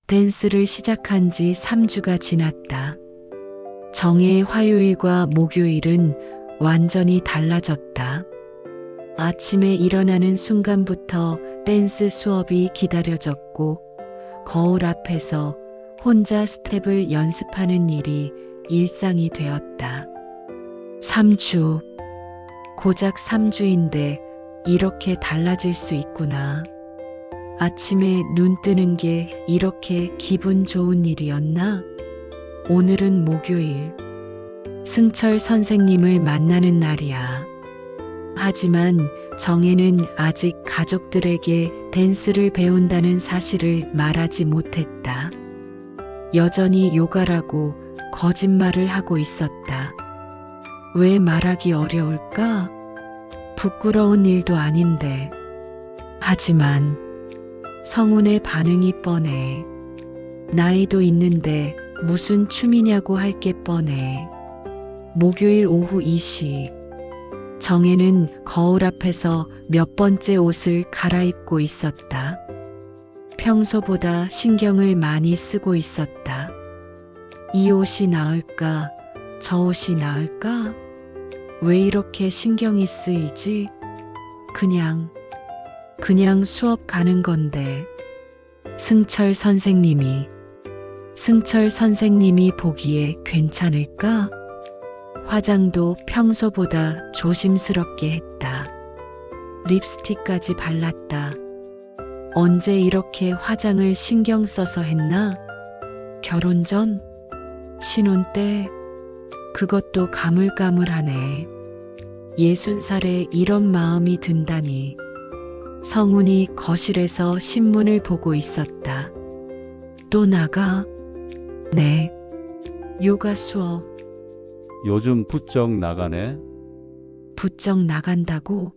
댄스를 시작한 지 3주가 지났다. 정혜의 화요일과 목요일은 완전히 달라졌다. 아침에 일어나는 순간부터 댄스 수업이 기다려졌고 거울 앞에서 혼자 스텝을 연습하는 일이 일상이 되었다. 3주. 고작 3주인데 이렇게 달라질 수 있구나. 아침에 눈 뜨는 게 이렇게 기분 좋은 일이었나? 오늘은 목요일. 승철 선생님을 만나는 날이야. 하지만 정혜는 아직 가족들에게 댄스를 배운다는 사실을 말하지 못했다. 여전히 요가라고 거짓말을 하고 있었다. 왜 말하기 어려울까? 부끄러운 일도 아닌데. 하지만 성훈의 반응이 뻔해. 나이도 있는데 무슨 춤이냐고 할 게 뻔해. 목요일 오후 2시. 정혜는 거울 앞에서 몇 번째 옷을 갈아입고 있었다. 평소보다 신경을 많이 쓰고 있었다. 이 옷이 나을까? 저 옷이 나을까? 왜 이렇게 신경이 쓰이지? 그냥 수업 가는 건데. 승철 선생님이 보기에 괜찮을까? 화장도 평소보다 조심스럽게 했다. 립스틱까지 발랐다. 언제 이렇게 화장을 신경 써서 했나? 결혼 전? 신혼 때? 그것도 가물가물하네. 60살에 이런 마음이 든다니. 성훈이 거실에서 신문을 보고 있었다. 또 나가? 네. 요가 수업. 요즘 부쩍 나가네. 부쩍 나간다고?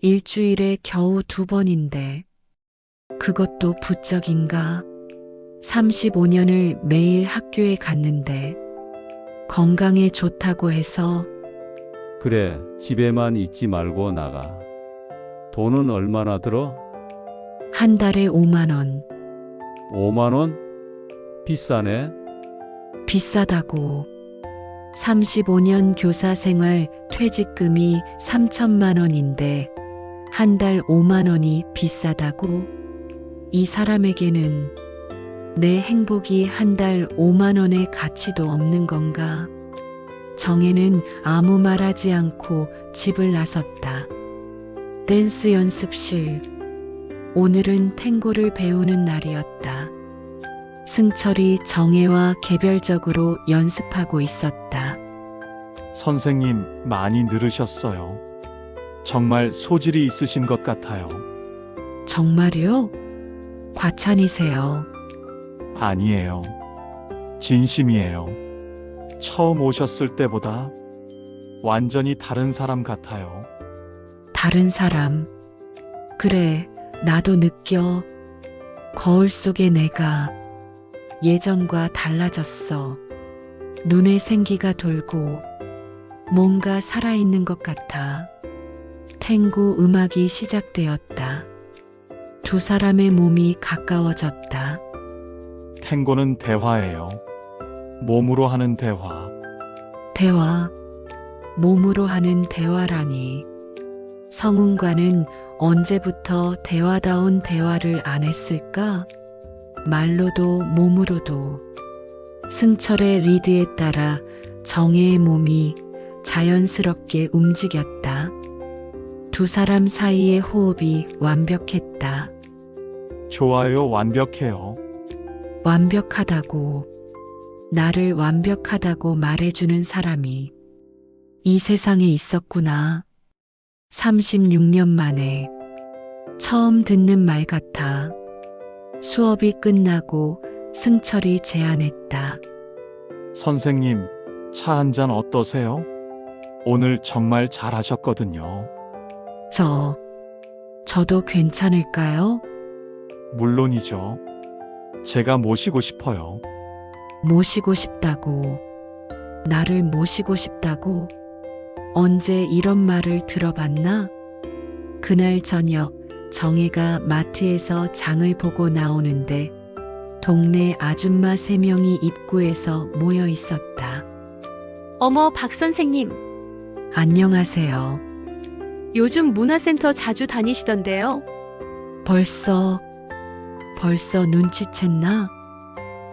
일주일에 겨우 2번인데. 그것도 부쩍인가? 35년을 매일 학교에 갔는데. 건강에 좋다고 해서. 그래, 집에만 있지 말고 나가. 돈은 얼마나 들어? 한 달에 5만 원. 5만 원? 비싸네. 비싸다고. 35년 교사 생활 퇴직금이 3천만 원인데 한 달 5만 원이 비싸다고? 이 사람에게는 내 행복이 한 달 5만 원의 가치도 없는 건가? 정혜는 아무 말하지 않고 집을 나섰다. 댄스 연습실. 오늘은 탱고를 배우는 날이었다. 승철이 정혜와 개별적으로 연습하고 있었다. 선생님, 많이 늘으셨어요. 정말 소질이 있으신 것 같아요. 정말요? 과찬이세요. 아니에요. 진심이에요. 처음 오셨을 때보다 완전히 다른 사람 같아요. 다른 사람. 그래, 나도 느껴. 거울 속의 내가 예전과 달라졌어. 눈에 생기가 돌고 뭔가 살아있는 것 같아. 탱고 음악이 시작되었다. 두 사람의 몸이 가까워졌다. 탱고는 대화예요. 몸으로 하는 대화. 대화. 몸으로 하는 대화라니. 성훈과는 언제부터 대화다운 대화를 안 했을까? 말로도 몸으로도. 승철의 리드에 따라 정혜의 몸이 자연스럽게 움직였다. 두 사람 사이의 호흡이 완벽했다. 좋아요, 완벽해요. 완벽하다고. 나를 완벽하다고 말해주는 사람이 이 세상에 있었구나. 36년 만에 처음 듣는 말 같아. 수업이 끝나고 승철이 제안했다. 선생님, 차 한 잔 어떠세요? 오늘 정말 잘하셨거든요. 저도 괜찮을까요? 물론이죠. 제가 모시고 싶어요. 모시고 싶다고. 나를 모시고 싶다고. 언제 이런 말을 들어봤나? 그날 저녁 정혜가 마트에서 장을 보고 나오는데 동네 아줌마 3명이 입구에서 모여 있었다. 어머, 박 선생님. 안녕하세요. 요즘 문화센터 자주 다니시던데요. 벌써 눈치챘나?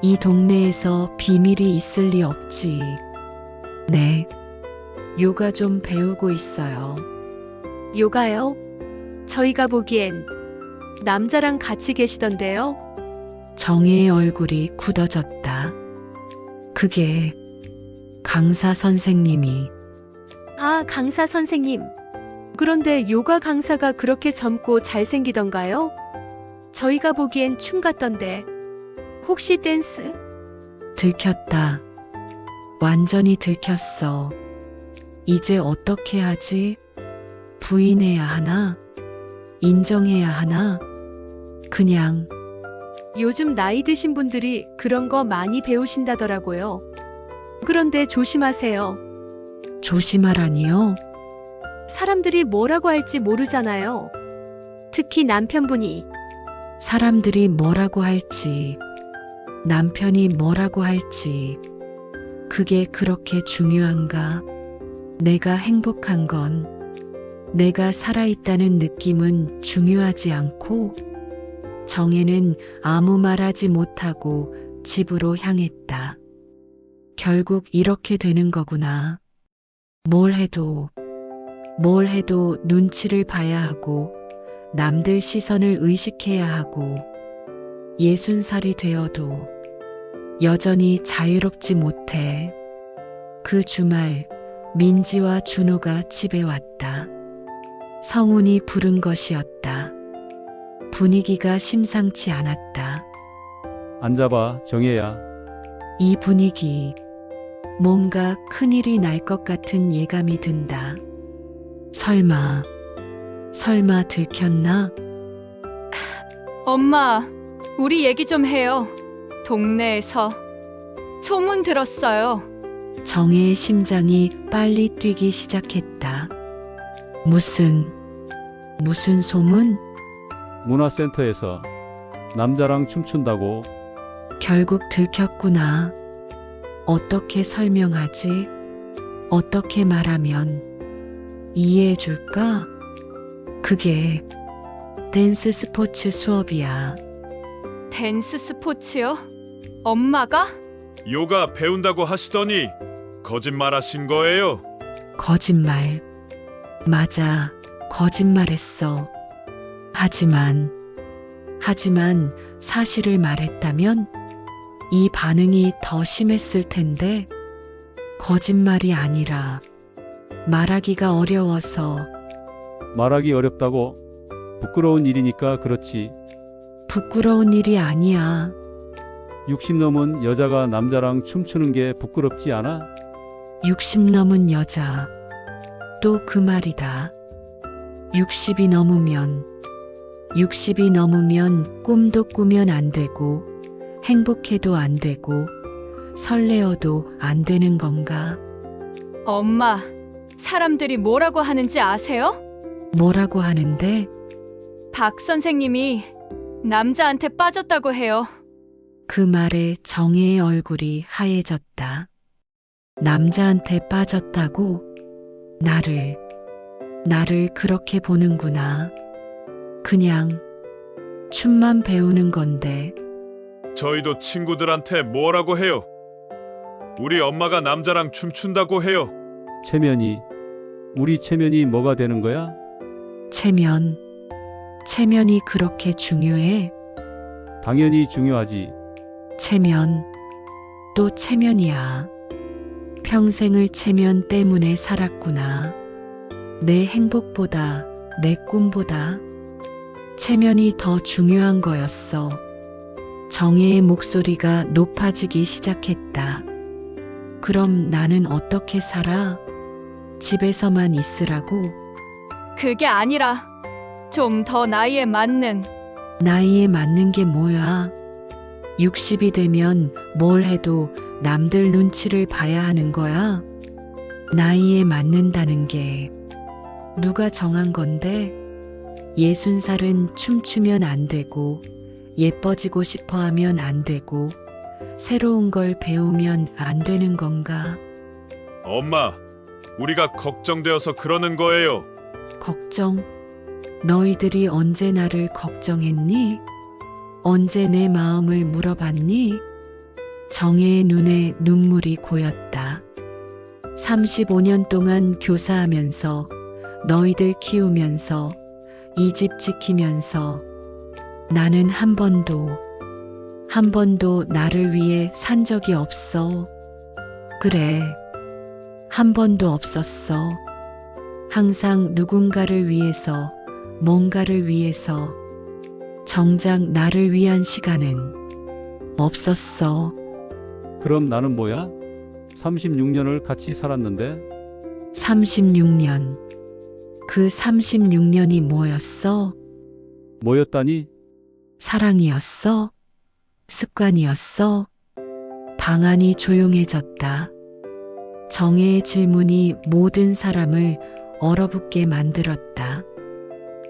이 동네에서 비밀이 있을 리 없지. 네. 요가 좀 배우고 있어요. 요가요? 저희가 보기엔 남자랑 같이 계시던데요. 정혜의 얼굴이 굳어졌다. 그게 강사 선생님이. 아, 강사 선생님. 그런데 요가 강사가 그렇게 젊고 잘생기던가요? 저희가 보기엔 춤 같던데. 혹시 댄스? 들켰다. 완전히 들켰어. 이제 어떻게 하지? 부인해야 하나? 인정해야 하나? 그냥 요즘 나이 드신 분들이 그런 거 많이 배우신다더라고요. 그런데 조심하세요. 조심하라니요? 사람들이 뭐라고 할지 모르잖아요. 특히 남편분이. 사람들이 뭐라고 할지, 남편이 뭐라고 할지, 그게 그렇게 중요한가? 내가 행복한 건, 내가 살아있다는 느낌은 중요하지 않고, 정혜는 아무 말 하지 못하고 집으로 향했다. 결국 이렇게 되는 거구나. 뭘 해도 눈치를 봐야 하고, 남들 시선을 의식해야 하고, 60살이 되어도 여전히 자유롭지 못해. 그 주말 민지와 준호가 집에 왔다. 성훈이 부른 것이었다. 분위기가 심상치 않았다. 앉아봐, 정혜야. 이 분위기, 뭔가 큰일이 날 것 같은 예감이 든다. 설마 들켰나? 엄마, 우리 얘기 좀 해요. 동네에서 소문 들었어요. 정혜의 심장이 빨리 뛰기 시작했다. 무슨 소문? 문화센터에서 남자랑 춤춘다고. 결국 들켰구나. 어떻게 설명하지? 어떻게 말하면 이해해 줄까? 그게 댄스 스포츠 수업이야. 댄스 스포츠요? 엄마가? 요가 배운다고 하시더니 거짓말하신 거예요? 거짓말. 맞아. 거짓말했어. 하지만 사실을 말했다면 이 반응이 더 심했을 텐데 거짓말이 아니라 말하기가 어려워서. 말하기 어렵다고? 부끄러운 일이니까 그렇지. 부끄러운 일이 아니야. 60 넘은 여자가 남자랑 춤추는 게 부끄럽지 않아? 60 넘은 여자. 또 그 말이다. 60이 넘으면 꿈도 꾸면 안 되고, 행복해도 안 되고, 설레어도 안 되는 건가? 엄마, 사람들이 뭐라고 하는지 아세요? 뭐라고 하는데? 박 선생님이 남자한테 빠졌다고 해요. 그 말에 정혜의 얼굴이 하얘졌다. 남자한테 빠졌다고? 나를 그렇게 보는구나. 그냥 춤만 배우는 건데. 저희도 친구들한테 뭐라고 해요? 우리 엄마가 남자랑 춤춘다고 해요. 우리 체면이 뭐가 되는 거야? 체면이 그렇게 중요해? 당연히 중요하지. 체면, 또 체면이야. 평생을 체면 때문에 살았구나. 내 행복보다, 내 꿈보다 체면이 더 중요한 거였어. 정혜의 목소리가 높아지기 시작했다. 그럼 나는 어떻게 살아? 집에서만 있으라고? 그게 아니라 좀 더 나이에 맞는. 나이에 맞는 게 뭐야? 60이 되면 뭘 해도 남들 눈치를 봐야 하는 거야? 나이에 맞는다는 게 누가 정한 건데? 60살은 춤추면 안 되고, 예뻐지고 싶어 하면 안 되고 새로운 걸 배우면 안 되는 건가? 엄마, 우리가 걱정되어서 그러는 거예요. 걱정? 너희들이 언제 나를 걱정했니? 언제 내 마음을 물어봤니? 정혜의 눈에 눈물이 고였다. 35년 동안 교사하면서 너희들 키우면서 이 집 지키면서 나는 한 번도 나를 위해 산 적이 없어. 그래, 한 번도 없었어. 항상 누군가를 위해서, 뭔가를 위해서, 정작 나를 위한 시간은 없었어. 그럼 나는 뭐야? 36년을 같이 살았는데 36년. 그 36년이 뭐였어? 뭐였다니? 사랑이었어? 습관이었어? 방 안이 조용해졌다. 정혜의 질문이 모든 사람을 얼어붙게 만들었다.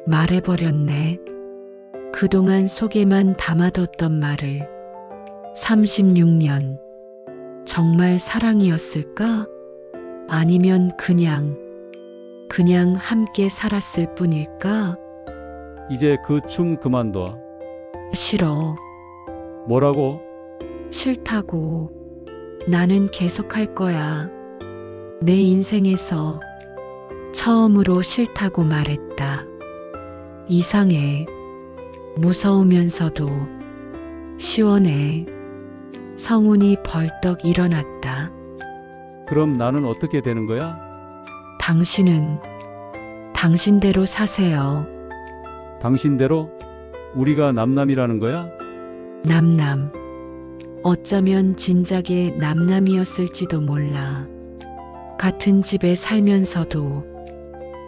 말해버렸네. 그동안 속에만 담아뒀던 말을. 36년. 정말 사랑이었을까? 아니면 그냥 함께 살았을 뿐일까? 이제 그 춤 그만둬. 싫어. 뭐라고? 싫다고. 나는 계속할 거야. 내 인생에서 처음으로 싫다고 말했다. 이상해. 무서우면서도 시원해. 성운이 벌떡 일어났다. 그럼 나는 어떻게 되는 거야? 당신은 당신대로 사세요. 당신대로? 우리가 남남이라는 거야? 남남. 어쩌면 진작에 남남이었을지도 몰라. 같은 집에 살면서도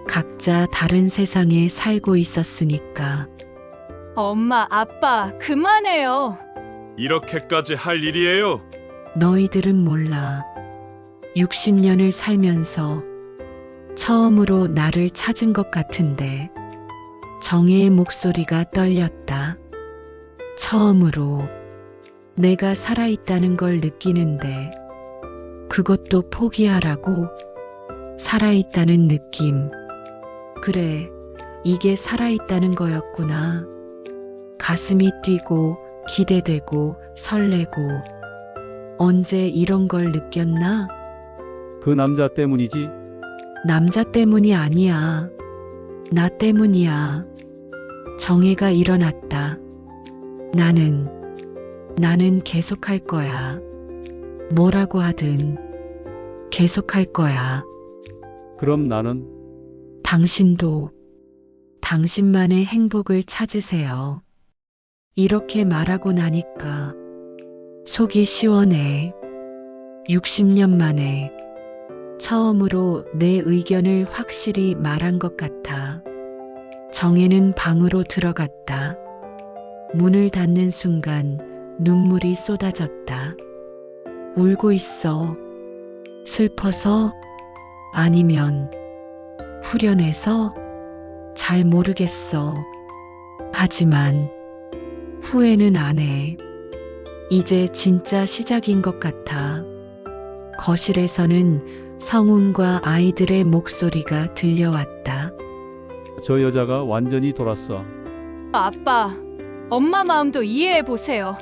각자 다른 세상에 살고 있었으니까. 엄마, 아빠, 그만해요. 이렇게까지 할 일이에요. 너희들은 몰라. 60년을 살면서 처음으로 나를 찾은 것 같은데 정혜의 목소리가 떨렸다. 처음으로 내가 살아있다는 걸 느끼는데 그것도 포기하라고. 살아있다는 느낌. 그래, 이게 살아있다는 거였구나. 가슴이 뛰고 기대되고 설레고. 언제 이런 걸 느꼈나? 그 남자 때문이지. 남자 때문이 아니야. 나 때문이야. 정혜가 일어났다. 나는 계속할 거야. 뭐라고 하든 계속할 거야. 그럼 나는 당신도 당신만의 행복을 찾으세요. 이렇게 말하고 나니까 속이 시원해. 60년 만에 처음으로 내 의견을 확실히 말한 것 같아. 정혜는 방으로 들어갔다. 문을 닫는 순간 눈물이 쏟아졌다. 울고 있어. 슬퍼서? 아니면 후련해서? 잘 모르겠어. 하지만 후회는 안 해. 이제 진짜 시작인 것 같아. 거실에서는 성운과 아이들의 목소리가 들려왔다. 저 여자가 완전히 돌았어. 아빠, 엄마 마음도 이해해 보세요.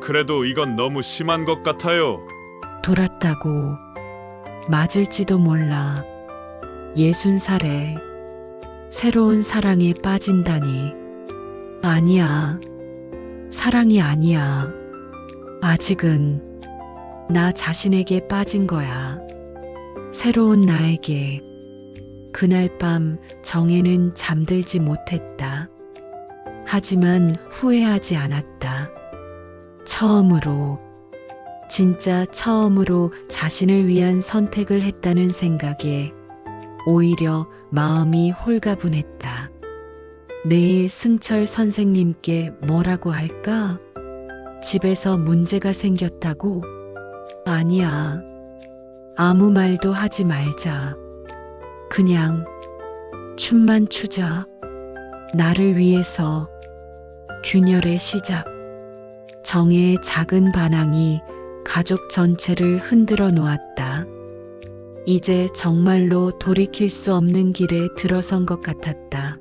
그래도 이건 너무 심한 것 같아요. 돌았다고. 맞을지도 몰라. 60살에 새로운 사랑에 빠진다니. 아니야. 사랑이 아니야. 아직은 나 자신에게 빠진 거야. 새로운 나에게. 그날 밤 정혜는 잠들지 못했다. 하지만 후회하지 않았다. 처음으로, 진짜 처음으로 자신을 위한 선택을 했다는 생각에 오히려 마음이 홀가분했다. 내일 승철 선생님께 뭐라고 할까? 집에서 문제가 생겼다고? 아니야. 아무 말도 하지 말자. 그냥 춤만 추자. 나를 위해서, 균열의 시작. 정혜의 작은 반항이 가족 전체를 흔들어 놓았다. 이제 정말로 돌이킬 수 없는 길에 들어선 것 같았다.